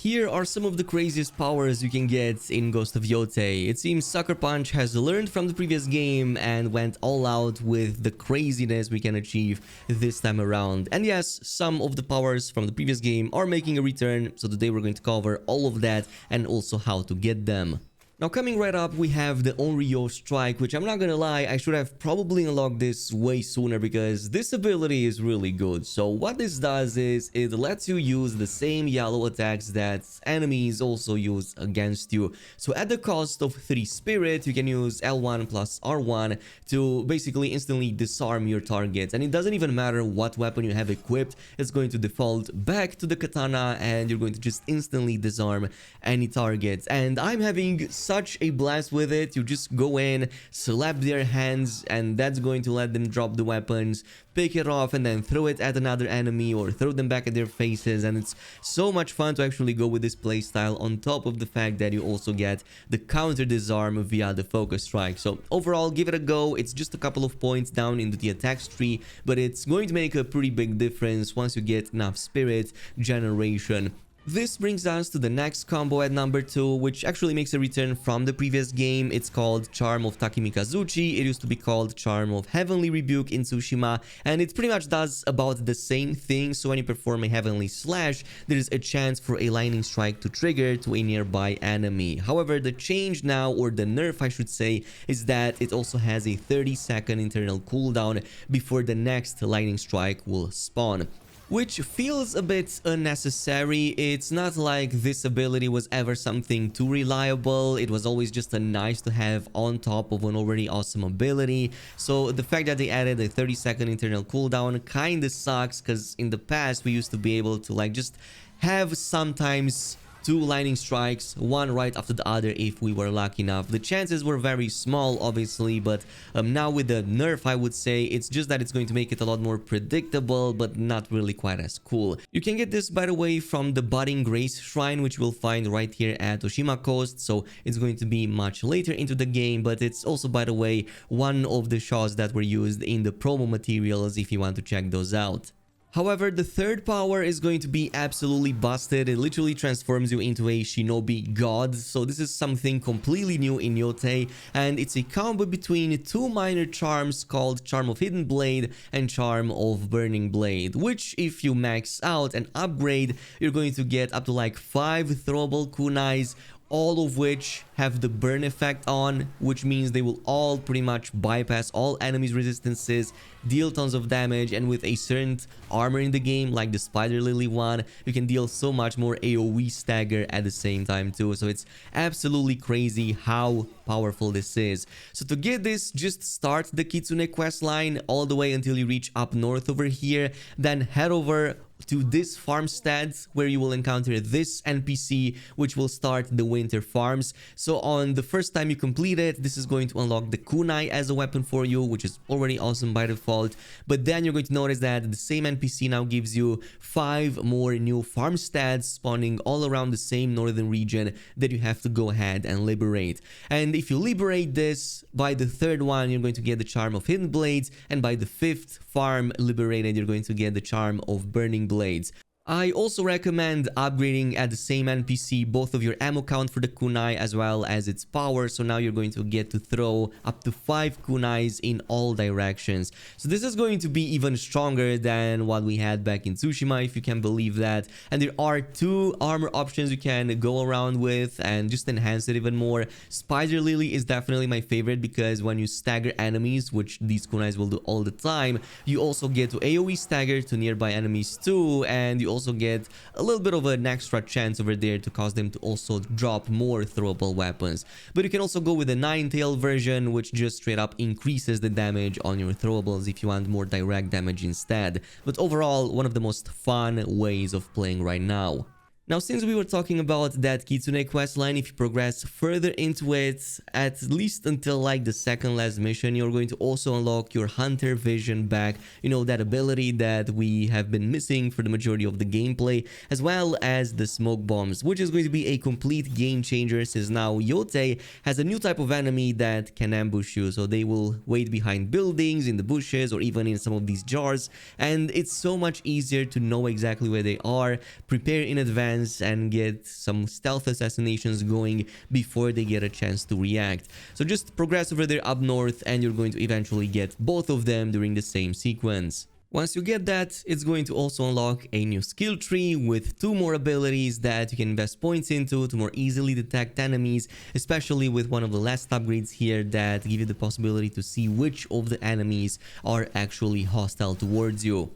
Here are some of the craziest powers you can get in Ghost of Yotei. It seems Sucker Punch has learned from the previous game and went all out with the craziness we can achieve this time around. And yes, some of the powers from the previous game are making a return, so today we're going to cover all of that and also how to get them. Now, coming right up, we have the onryo strike, which I'm not gonna lie, I should have probably unlocked this way sooner because this ability is really good. So what this does is it lets you use the same yellow attacks that enemies also use against you. So at the cost of 3 spirit, you can use L1 plus R1 to basically instantly disarm your targets. And it doesn't even matter what weapon you have equipped, it's going to default back to the katana and you're going to just instantly disarm any targets. And I'm having such a blast with it. You just go in, slap their hands, and that's going to let them drop the weapons, pick it off, and then throw it at another enemy or throw them back at their faces. And it's so much fun to actually go with this playstyle, on top of the fact that you also get the counter disarm via the focus strike. So overall, give it a go. It's just a couple of points down into the attacks tree, but it's going to make a pretty big difference once you get enough spirit generation. This brings us to the next combo at number 2, which actually makes a return from the previous game. It's called Charm of Takemikazuchi. It used to be called Charm of Heavenly Rebuke in Tsushima, and it pretty much does about the same thing. So when you perform a Heavenly Slash, there is a chance for a lightning strike to trigger to a nearby enemy. However, the change now, or the nerf I should say, is that it also has a 30-second internal cooldown before the next lightning strike will spawn, which feels a bit unnecessary. It's not like this ability was ever something too reliable. It was always just a nice to have on top of an already awesome ability. So the fact that they added a 30-second internal cooldown kinda sucks, because in the past we used to be able to like just have sometimes 2 lightning strikes, one right after the other if we were lucky enough. The chances were very small, obviously, but now with the nerf, I would say it's just that it's going to make it a lot more predictable, but not really quite as cool. You can get this, by the way, from the Budding Grace Shrine, which we'll find right here at Oshima Coast, so it's going to be much later into the game, but it's also, by the way, one of the shots that were used in the promo materials if you want to check those out. However, the third power is going to be absolutely busted. It literally transforms you into a shinobi god. So this is something completely new in Yotei, and it's a combo between 2 minor charms called Charm of Hidden Blade and Charm of Burning Blade, which if you max out and upgrade, you're going to get up to like 5 throwable kunais, all of which have the burn effect on, which means they will all pretty much bypass all enemies' resistances, deal tons of damage, and with a certain armor in the game, like the Spider Lily one, you can deal so much more AoE stagger at the same time too. So it's absolutely crazy how powerful this is. So to get this, just start the Kitsune quest line all the way until you reach up north over here, then head over to this farmstead where you will encounter this NPC, which will start the winter farms. So on the first time you complete it, this is going to unlock the kunai as a weapon for you, which is already awesome by default. But then you're going to notice that the same NPC now gives you 5 more new farmsteads spawning all around the same northern region that you have to go ahead and liberate. And if you liberate this, by the 3rd one you're going to get the Charm of Hidden Blades, and by the 5th farm liberated you're going to get the Charm of Burning Blades. I also recommend upgrading at the same NPC both of your ammo count for the kunai as well as its power, so now you're going to get to throw up to 5 kunais in all directions. So this is going to be even stronger than what we had back in Tsushima, if you can believe that. And there are 2 armor options you can go around with and just enhance it even more. Spider Lily is definitely my favorite because when you stagger enemies, which these kunais will do all the time, you also get to AoE stagger to nearby enemies too, and you also get a little bit of an extra chance over there to cause them to also drop more throwable weapons. But you can also go with the 9-tail version, which just straight up increases the damage on your throwables if you want more direct damage instead. But overall, one of the most fun ways of playing right now. Now, since we were talking about that Kitsune questline, if you progress further into it, at least until like the second last mission, you're going to also unlock your Hunter Vision back, you know, that ability that we have been missing for the majority of the gameplay, as well as the smoke bombs, which is going to be a complete game changer since now Yotei has a new type of enemy that can ambush you. So they will wait behind buildings, in the bushes, or even in some of these jars, and it's so much easier to know exactly where they are, prepare in advance, chance and get some stealth assassinations going before they get a chance to react. So just progress over there up north and you're going to eventually get both of them during the same sequence. Once you get that, it's going to also unlock a new skill tree with 2 more abilities that you can invest points into to more easily detect enemies, especially with one of the last upgrades here that give you the possibility to see which of the enemies are actually hostile towards you.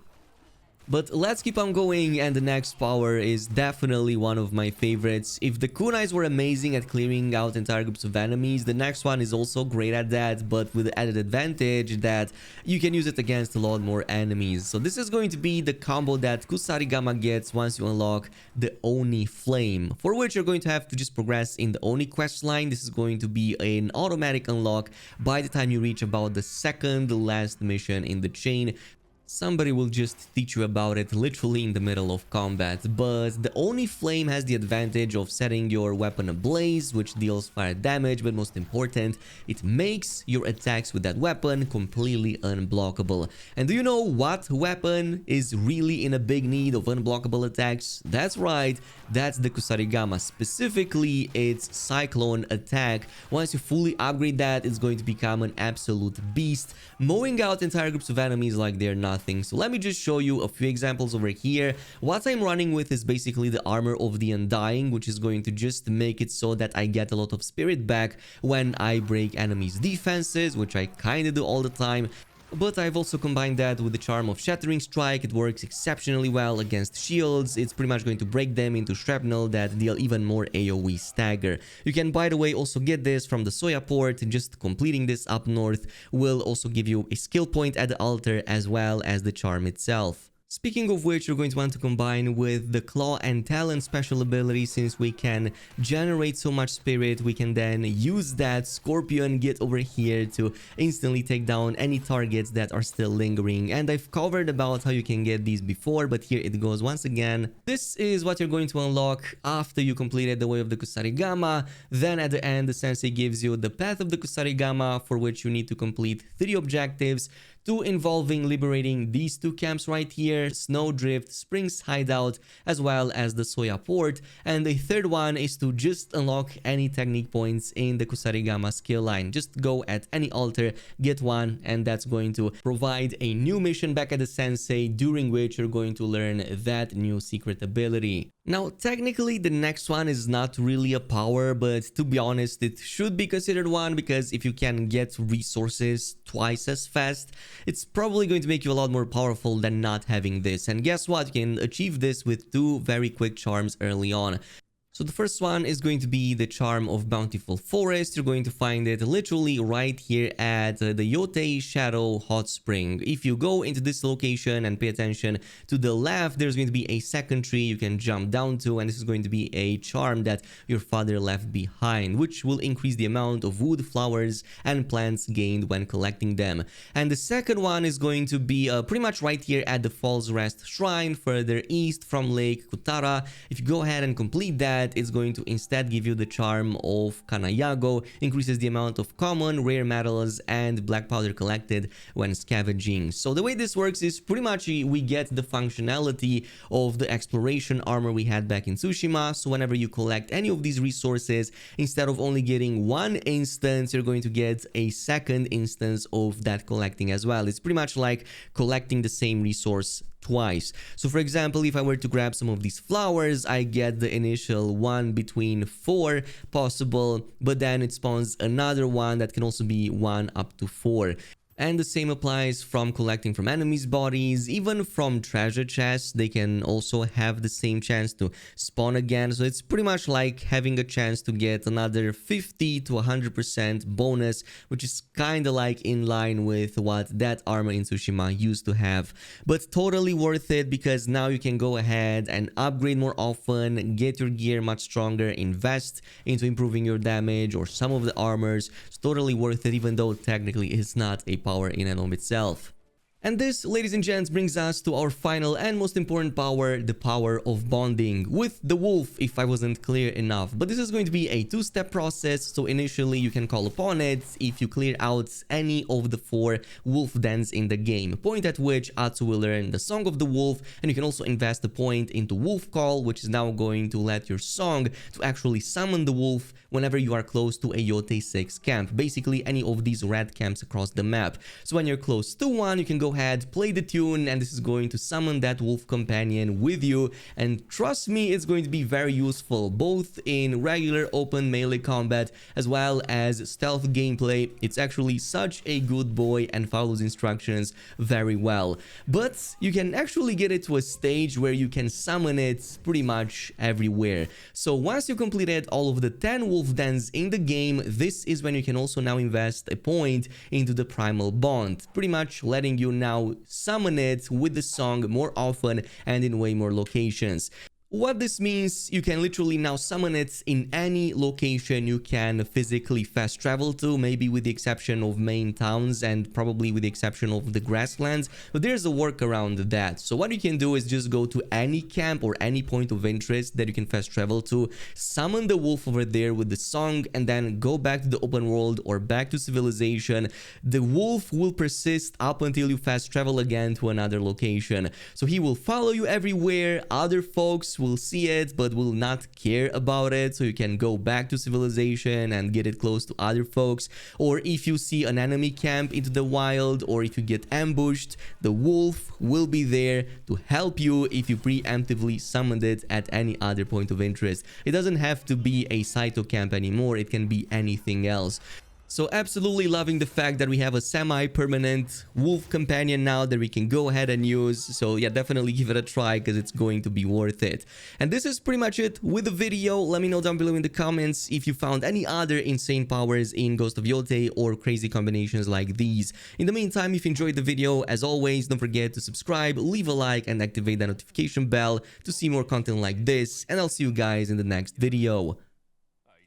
But let's keep on going, and the next power is definitely one of my favorites. If the kunais were amazing at clearing out entire groups of enemies, the next one is also great at that, but with the added advantage that you can use it against a lot more enemies. So this is going to be the combo that KhrazeGaming gets once you unlock the Oni Flame, for which you're going to have to just progress in the Oni quest line. This is going to be an automatic unlock by the time you reach about the second last mission in the chain. Somebody will just teach you about it literally in the middle of combat, but the Oni Flame has the advantage of setting your weapon ablaze, which deals fire damage, but most important, it makes your attacks with that weapon completely unblockable. And do you know what weapon is really in a big need of unblockable attacks? That's right, that's the KhrazeGaming, specifically its Cyclone attack. Once you fully upgrade that, it's going to become an absolute beast, mowing out entire groups of enemies like they're nothing. So let me just show you a few examples over here. What I'm running with is basically the Armor of the Undying, which is going to just make it so that I get a lot of spirit back when I break enemies' defenses, which I kind of do all the time. But I've also combined that with the charm of Shattering Strike. It works exceptionally well against shields. It's pretty much going to break them into shrapnel that deal even more AoE stagger. You can, by the way, also get this from the Soya port. Just completing this up north will also give you a skill point at the altar as well as the charm itself. Speaking of which, you're going to want to combine with the Claw and Talon special ability. Since we can generate so much spirit, we can then use that Scorpion Git over here to instantly take down any targets that are still lingering. And I've covered about how you can get these before, but here it goes once again. This is what you're going to unlock after you completed the Way of the KhrazeGaming. Then at the end, the sensei gives you the Path of the KhrazeGaming, for which you need to complete 3 objectives. 2 involving liberating these 2 camps right here, Snowdrift, Spring's Hideout, as well as the Soya Port. And the third one is to just unlock any technique points in the KhrazeGaming skill line. Just go at any altar, get one, and that's going to provide a new mission back at the sensei, during which you're going to learn that new secret ability. Now, technically, the next one is not really a power, but to be honest, it should be considered one, because if you can get resources twice as fast, it's probably going to make you a lot more powerful than not having this. And guess what? You can achieve this with 2 very quick charms early on. So the first one is going to be the Charm of Bountiful Forest. You're going to find it literally right here at the Yotei Shadow Hot Spring. If you go into this location and pay attention to the left, there's going to be a second tree you can jump down to, and this is going to be a charm that your father left behind, which will increase the amount of wood, flowers, and plants gained when collecting them. And the second one is going to be pretty much right here at the Falls Rest Shrine, further east from Lake Kutara. If you go ahead and complete that, it's going to instead give you the charm of Kanayago, increases the amount of common, rare metals, and black powder collected when scavenging. So the way this works is pretty much we get the functionality of the exploration armor we had back in Tsushima. So whenever you collect any of these resources, instead of only getting one instance, you're going to get a second instance of that collecting as well. It's pretty much like collecting the same resource twice. So for example, if I were to grab some of these flowers, I get the initial one between 4 possible, but then it spawns another one that can also be 1 up to 4. And the same applies from collecting from enemies' bodies, even from treasure chests. They can also have the same chance to spawn again. So it's pretty much like having a chance to get another 50 to 100% bonus, which is kind of like in line with what that armor in Tsushima used to have. But totally worth it, because now you can go ahead and upgrade more often, get your gear much stronger, invest into improving your damage or some of the armors. It's totally worth it, even though technically it's not a power in and of itself. And this, ladies and gents, brings us to our final and most important power, the power of bonding with the wolf, if I wasn't clear enough. But this is going to be a two-step process, so initially you can call upon it if you clear out any of the 4 wolf dens in the game, point at which Atsu will learn the Song of the Wolf, and you can also invest a point into Wolf Call, which is now going to let your song to actually summon the wolf whenever you are close to a Yotei 6 camp, basically any of these red camps across the map. So when you're close to one, you can go ahead, play the tune, and this is going to summon that wolf companion with you, and trust me, it's going to be very useful both in regular open melee combat as well as stealth gameplay. It's actually such a good boy and follows instructions very well. But you can actually get it to a stage where you can summon it pretty much everywhere. So once you completed all of the 10 wolf dens in the game, this is when you can also now invest a point into the primal bond, pretty much letting you now summon it with the song more often and in way more locations. What this means, you can literally now summon it in any location you can physically fast travel to, maybe with the exception of main towns and probably with the exception of the grasslands, but there's a workaround that. So what you can do is just go to any camp or any point of interest that you can fast travel to, summon the wolf over there with the song, and then go back to the open world or back to civilization. The wolf will persist up until you fast travel again to another location. So he will follow you everywhere. Other folks will see it but will not care about it, so you can go back to civilization and get it close to other folks. Or if you see an enemy camp into the wild, or if you get ambushed, the wolf will be there to help you if you preemptively summoned it at any other point of interest. It doesn't have to be a Saito camp anymore, it can be anything else. So absolutely loving the fact that we have a semi-permanent wolf companion now that we can go ahead and use. So yeah, definitely give it a try because it's going to be worth it. And this is pretty much it with the video. Let me know down below in the comments if you found any other insane powers in Ghost of Yotei or crazy combinations like these. In the meantime, if you enjoyed the video, as always, don't forget to subscribe, leave a like, and activate the notification bell to see more content like this. And I'll see you guys in the next video.